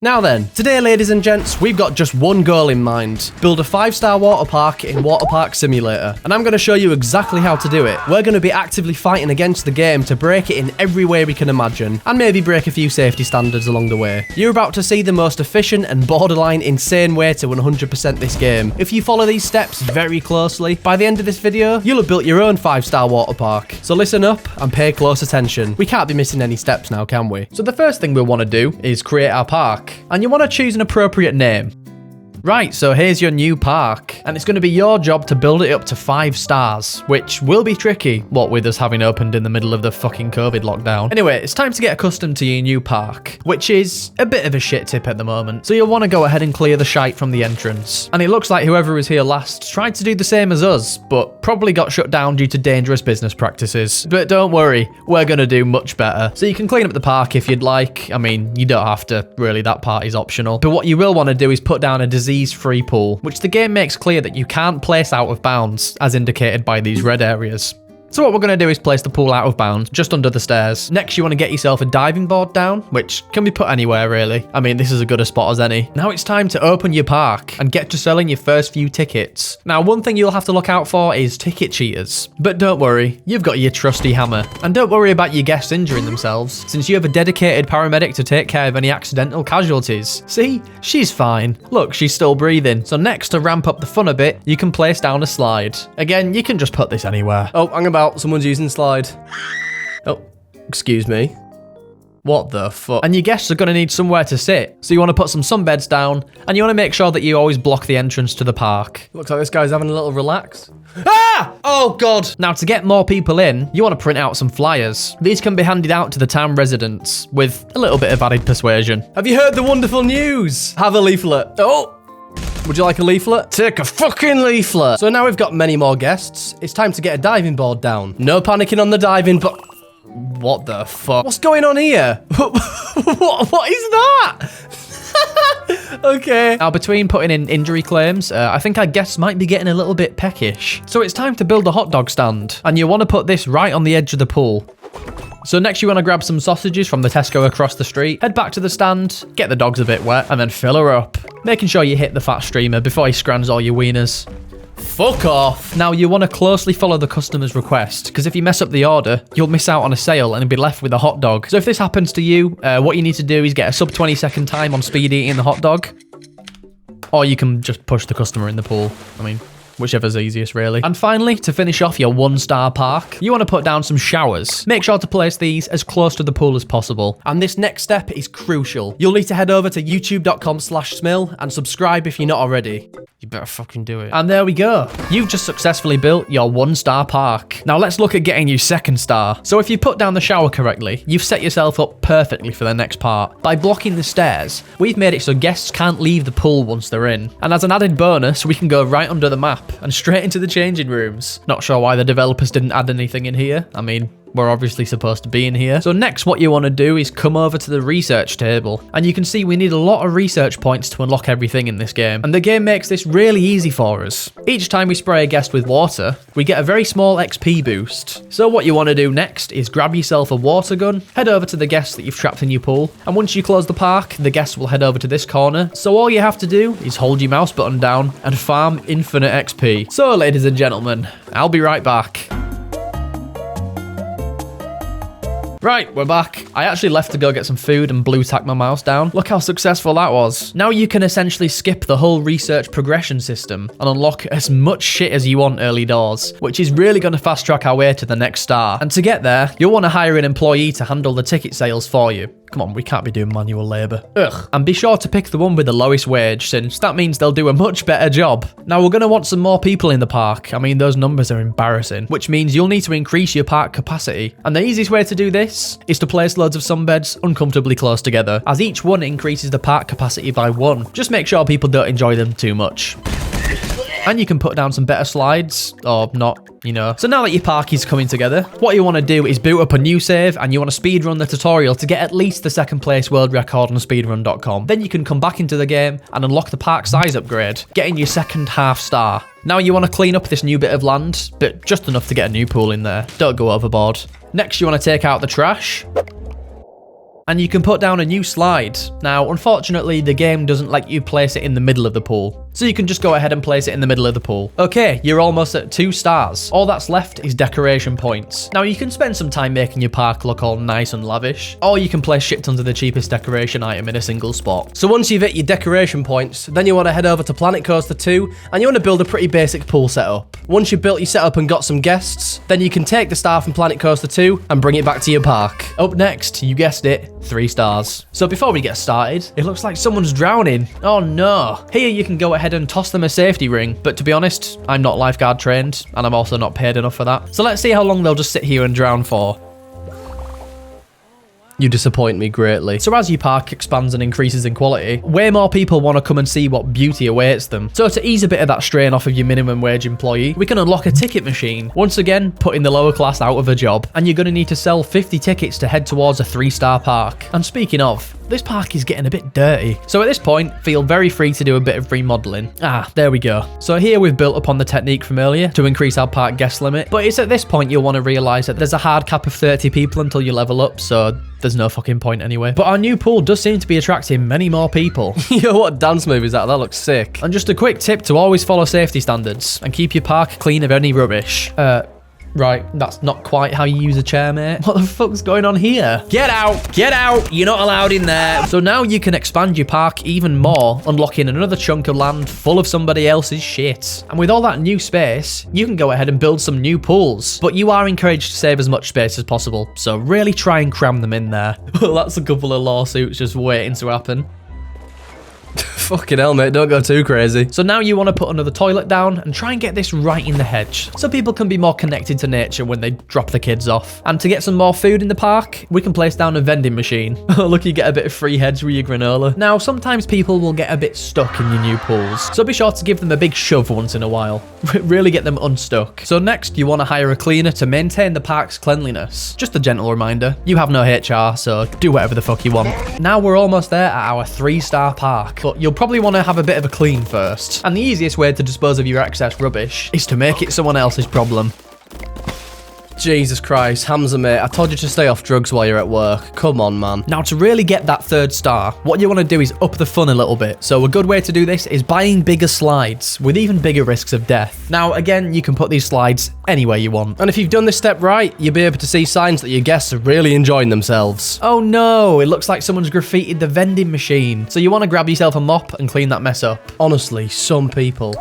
Now then, today ladies and gents, we've got just one goal in mind. Build a 5-star water park in Waterpark Simulator. And I'm going to show you exactly how to do it. We're going to be actively fighting against the game to break it in every way we can imagine, and maybe break a few safety standards along the way. You're about to see the most efficient and borderline insane way to 100% this game. If you follow these steps very closely, by the end of this video, you'll have built your own 5-star water park. So listen up and pay close attention. We can't be missing any steps now, can we? So the first thing we'll want to do is create our park. And you want to choose an appropriate name. Right, so here's your new park, and it's going to be your job to build it up to 5 stars, which will be tricky, what with us having opened in the middle of the fucking COVID lockdown. Anyway, it's time to get accustomed to your new park, which is a bit of a shit tip at the moment, so you'll want to go ahead and clear the shite from the entrance. And it looks like whoever was here last tried to do the same as us, but probably got shut down due to dangerous business practices. But don't worry, we're going to do much better. So you can clean up the park if you'd like. I mean, you don't have to, really, that part is optional. But what you will want to do is put down a disease-free pool, which the game makes clear that you can't place out of bounds, as indicated by these red areas. So what we're going to do is place the pool out of bounds, just under the stairs. Next, you want to get yourself a diving board down, which can be put anywhere, really. I mean, this is as good a spot as any. Now it's time to open your park and get to selling your first few tickets. Now, one thing you'll have to look out for is ticket cheaters. But don't worry, you've got your trusty hammer. And don't worry about your guests injuring themselves, since you have a dedicated paramedic to take care of any accidental casualties. See? She's fine. Look, she's still breathing. So next, to ramp up the fun a bit, you can place down a slide. Again, you can just put this anywhere. Oh, hang about. Someone's using slide. Oh, excuse me. What the fuck? And your guests are going to need somewhere to sit. So you want to put some sunbeds down, and you want to make sure that you always block the entrance to the park. Looks like this guy's having a little relax. Ah! Oh, God. Now, to get more people in, you want to print out some flyers. These can be handed out to the town residents with a little bit of added persuasion. Have you heard the wonderful news? Have a leaflet. Oh! Would you like a leaflet? Take a fucking leaflet. So now we've got many more guests. It's time to get a diving board down. No panicking on the diving board. What the fuck? What's going on here? What is that? Okay. Now, between putting in injury claims, I think our guests might be getting a little bit peckish. So it's time to build a hot dog stand. And you want to put this right on the edge of the pool. So next you want to grab some sausages from the Tesco across the street, head back to the stand, get the dogs a bit wet, and then fill her up. Making sure you hit the fat streamer before he scrans all your wieners. Fuck off. Now you want to closely follow the customer's request, because if you mess up the order, you'll miss out on a sale and be left with a hot dog. So if this happens to you, what you need to do is get a sub 20-second time on speed eating the hot dog. Or you can just push the customer in the pool. I mean, whichever's easiest, really. And finally, to finish off your 1-star park, you want to put down some showers. Make sure to place these as close to the pool as possible. And this next step is crucial. You'll need to head over to youtube.com/smill and subscribe if you're not already. You better fucking do it. And there we go. You've just successfully built your 1-star park. Now let's look at getting you 2nd-star. So if you put down the shower correctly, you've set yourself up perfectly for the next part. By blocking the stairs, we've made it so guests can't leave the pool once they're in. And as an added bonus, we can go right under the map and straight into the changing rooms. Not sure why the developers didn't add anything in here. I mean, we're obviously supposed to be in here. So next, what you want to do is come over to the research table. And you can see we need a lot of research points to unlock everything in this game. And the game makes this really easy for us. Each time we spray a guest with water, we get a very small XP boost. So what you want to do next is grab yourself a water gun, head over to the guests that you've trapped in your pool. And once you close the park, the guests will head over to this corner. So all you have to do is hold your mouse button down and farm infinite XP. So ladies and gentlemen, I'll be right back. Right, we're back. I actually left to go get some food and blue tack my mouse down. Look how successful that was. Now you can essentially skip the whole research progression system and unlock as much shit as you want early doors, which is really going to fast track our way to the next star. And to get there, you'll want to hire an employee to handle the ticket sales for you. Come on, we can't be doing manual labour. Ugh. And be sure to pick the one with the lowest wage, since that means they'll do a much better job. Now, we're going to want some more people in the park. I mean, those numbers are embarrassing, which means you'll need to increase your park capacity. And the easiest way to do this is to place loads of sunbeds uncomfortably close together, as each one increases the park capacity by 1. Just make sure people don't enjoy them too much. And you can put down some better slides, or not, you know. So now that your park is coming together, what you want to do is boot up a new save, and you want to speedrun the tutorial to get at least the 2nd place world record on speedrun.com. Then you can come back into the game and unlock the park size upgrade, getting your 2nd half-star. Now you want to clean up this new bit of land, but just enough to get a new pool in there. Don't go overboard. Next, you want to take out the trash. And you can put down a new slide. Now, unfortunately, the game doesn't let you place it in the middle of the pool. So you can just go ahead and place it in the middle of the pool. Okay, you're almost at 2 stars. All that's left is decoration points. Now, you can spend some time making your park look all nice and lavish, or you can place shit tons of the cheapest decoration item in a single spot. So once you've hit your decoration points, then you want to head over to Planet Coaster 2, and you want to build a pretty basic pool setup. Once you've built your setup and got some guests, then you can take the star from Planet Coaster 2 and bring it back to your park. Up next, you guessed it, 3 stars. So before we get started, it looks like someone's drowning. Oh no. Here you can go ahead and toss them a safety ring, but to be honest, I'm not lifeguard trained, and I'm also not paid enough for that. So let's see how long they'll just sit here and drown for. You disappoint me greatly. So as your park expands and increases in quality, way more people want to come and see what beauty awaits them. So to ease a bit of that strain off of your minimum wage employee, we can unlock a ticket machine, once again putting the lower class out of a job. And you're going to need to sell 50 tickets to head towards a 3-star park. And speaking of, this park is getting a bit dirty. So at this point, feel very free to do a bit of remodeling. There we go. So here we've built upon the technique from earlier to increase our park guest limit, but it's at this point you'll want to realise that there's a hard cap of 30 people until you level up, so there's no fucking point anyway. But our new pool does seem to be attracting many more people. Yo, what dance move is that? That looks sick. And just a quick tip to always follow safety standards and keep your park clean of any rubbish. Right, that's not quite how you use a chair, mate. What the fuck's going on here? Get out! Get out! You're not allowed in there. So now you can expand your park even more, unlocking another chunk of land full of somebody else's shit. And with all that new space, you can go ahead and build some new pools. But you are encouraged to save as much space as possible, so really try and cram them in there. Well, that's a couple of lawsuits just waiting to happen. Fucking hell, mate, don't go too crazy. So now you want to put another toilet down and try and get this right in the hedge, so people can be more connected to nature when they drop the kids off. And to get some more food in the park, we can place down a vending machine. Look, you get a bit of free hedge with your granola. Now, sometimes people will get a bit stuck in your new pools, so be sure to give them a big shove once in a while. Really get them unstuck. So next, you want to hire a cleaner to maintain the park's cleanliness. Just a gentle reminder, you have no HR, so do whatever the fuck you want. Now we're almost there at our 3-star park, but you'll probably want to have a bit of a clean first. And the easiest way to dispose of your excess rubbish is to make it someone else's problem. Jesus Christ, Hamza, mate, I told you to stay off drugs while you're at work. Come on, man. Now, to really get that 3rd star, what you want to do is up the fun a little bit. So a good way to do this is buying bigger slides with even bigger risks of death. Now, again, you can put these slides anywhere you want. And if you've done this step right, you'll be able to see signs that your guests are really enjoying themselves. Oh no, it looks like someone's graffitied the vending machine. So you want to grab yourself a mop and clean that mess up. Honestly, some people.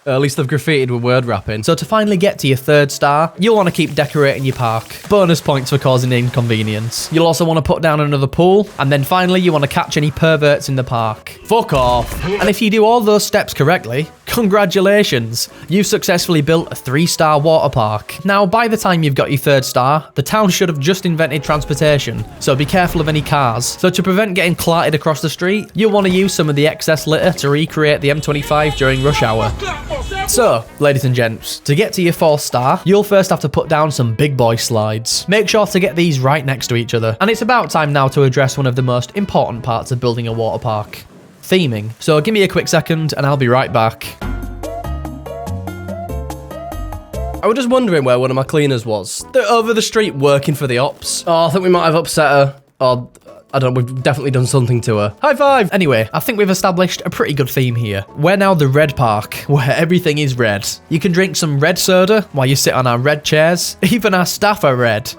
At least they've graffitied with word wrapping. So to finally get to your 3rd star, you'll want to keep decorating your park. Bonus points for causing inconvenience. You'll also want to put down another pool. And then finally, you want to catch any perverts in the park. Fuck off. And if you do all those steps correctly, congratulations. You've successfully built a 3-star water park. Now, by the time you've got your 3rd star, the town should have just invented transportation. So be careful of any cars. So to prevent getting clarted across the street, you'll want to use some of the excess litter to recreate the M25 during rush hour. So, ladies and gents, to get to your 4th star, you'll first have to put down some big boy slides. Make sure to get these right next to each other. And it's about time now to address one of the most important parts of building a water park: theming. So give me a quick second and I'll be right back. I was just wondering where one of my cleaners was. They're over the street working for the ops. Oh, I think we might have upset her. Or, I don't know, we've definitely done something to her. High five! Anyway, I think we've established a pretty good theme here. We're now the red park, where everything is red. You can drink some red soda while you sit on our red chairs. Even our staff are red.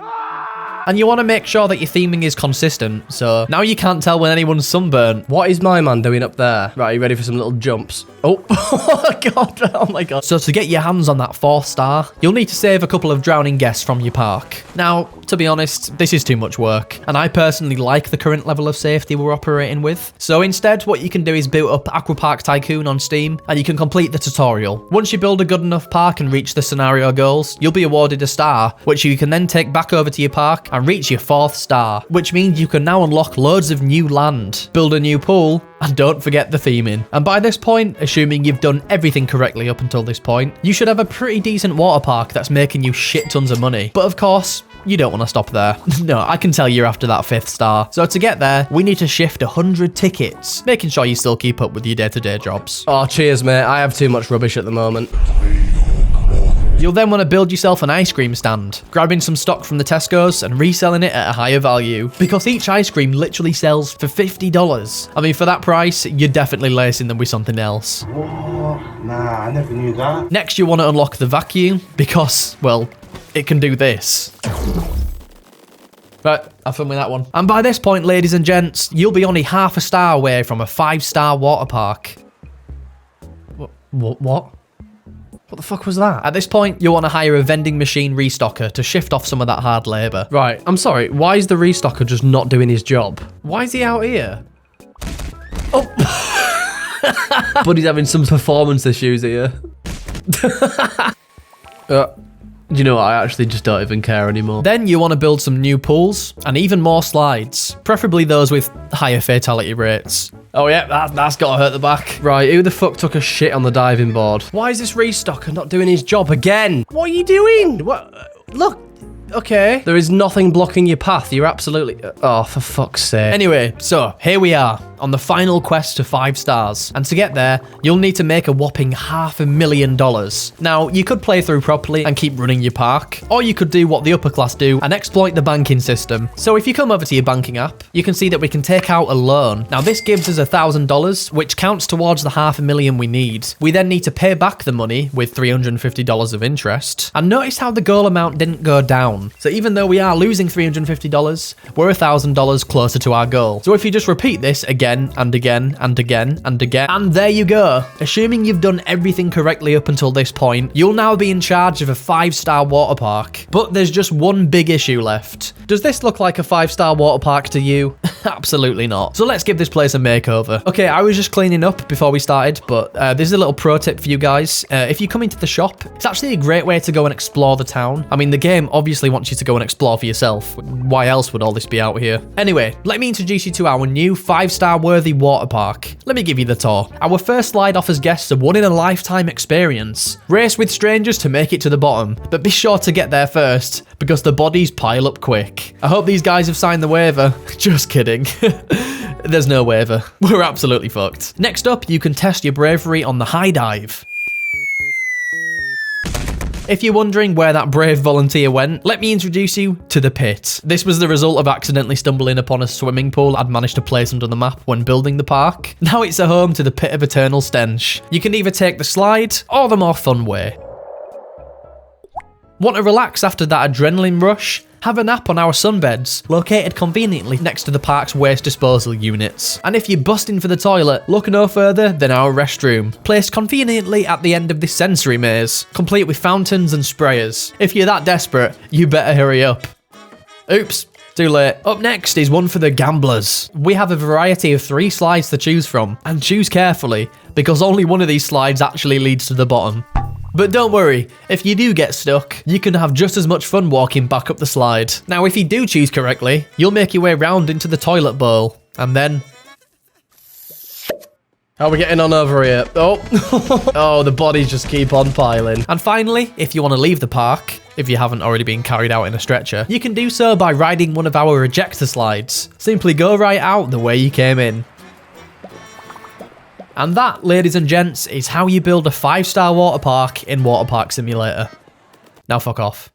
And you want to make sure that your theming is consistent, so now you can't tell when anyone's sunburnt. What is my man doing up there? Right, are you ready for some little jumps? Oh, oh god, oh my god. So to get your hands on that 4th star, you'll need to save a couple of drowning guests from your park. Now, to be honest, this is too much work, and I personally like the current level of safety we're operating with. So instead, what you can do is boot up Aquapark Tycoon on Steam, and you can complete the tutorial. Once you build a good enough park and reach the scenario goals, you'll be awarded a star, which you can then take back over to your park and reach your 4th star, which means you can now unlock loads of new land, build a new pool, and don't forget the theming. And by this point, assuming you've done everything correctly up until this point, you should have a pretty decent water park that's making you shit tons of money. But of course, you don't want to stop there. No, I can tell you're after that 5th star. So to get there, we need to shift 100 tickets, making sure you still keep up with your day-to-day jobs. Oh, cheers, mate. I have too much rubbish at the moment. You'll then want to build yourself an ice cream stand, grabbing some stock from the Tesco's and reselling it at a higher value, because each ice cream literally sells for $50. I mean, for that price, you're definitely lacing them with something else. What? Nah, I never knew that. Next, you want to unlock the vacuum, because, well, it can do this. Right, I've filmed with that one. And by this point, ladies and gents, you'll be only half a star away from a 5-star water park. What? What the fuck was that? At this point, you'll want to hire a vending machine restocker to shift off some of that hard labour. Right, I'm sorry, why is the restocker just not doing his job? Why is he out here? Oh! Buddy's having some performance issues here. Do you know what? I actually just don't even care anymore. Then you want to build some new pools and even more slides, preferably those with higher fatality rates. Oh yeah, that's gotta hurt the back. Right, who the fuck took a shit on the diving board? Why is this restocker not doing his job again? What are you doing? What? Look. Okay. There is nothing blocking your path. You're absolutely... Oh, for fuck's sake. Anyway, so here we are on the final quest to 5 stars. And to get there, you'll need to make a whopping $500,000. Now, you could play through properly and keep running your park, or you could do what the upper class do and exploit the banking system. So if you come over to your banking app, you can see that we can take out a loan. Now, this gives us $1,000, which counts towards the $500,000 we need. We then need to pay back the money with $350 of interest. And notice how the goal amount didn't go down. So even though we are losing $350, we're $1,000 closer to our goal. So if you just repeat this again and again and again and again, and there you go. Assuming you've done everything correctly up until this point, you'll now be in charge of a 5-star water park. But there's just one big issue left. Does this look like a 5-star water park to you? Absolutely not. So let's give this place a makeover. Okay, I was just cleaning up before we started, but this is a little pro tip for you guys. If you come into the shop, it's actually a great way to go and explore the town. I mean, the game obviously wants you to go and explore for yourself. Why else would all this be out here? Anyway, let me introduce you to our new 5-star worthy water park. Let me give you the tour. Our first slide offers guests a one-in-a-lifetime experience. Race with strangers to make it to the bottom, but be sure to get there first, because the bodies pile up quick. I hope these guys have signed the waiver. Just kidding. There's no waiver. We're absolutely fucked. Next up, you can test your bravery on the high dive. If you're wondering where that brave volunteer went, let me introduce you to the pit. This was the result of accidentally stumbling upon a swimming pool I'd managed to place under the map when building the park. Now it's a home to the pit of eternal stench. You can either take the slide or the more fun way. Want to relax after that adrenaline rush? Have a nap on our sunbeds, located conveniently next to the park's waste disposal units. And if you're busting for the toilet, look no further than our restroom, placed conveniently at the end of this sensory maze, complete with fountains and sprayers. If you're that desperate, you better hurry up. Oops. Too late. Up next is one for the gamblers. We have a variety of 3 slides to choose from, and choose carefully, because only one of these slides actually leads to the bottom. But don't worry, if you do get stuck, you can have just as much fun walking back up the slide. Now, if you do choose correctly, you'll make your way round into the toilet bowl, and then... How are we getting on over here? Oh, oh, the bodies just keep on piling. And finally, if you want to leave the park, if you haven't already been carried out in a stretcher, you can do so by riding one of our ejector slides. Simply go right out the way you came in. And that, ladies and gents, is how you build a 5-star water park in Waterpark Simulator. Now fuck off.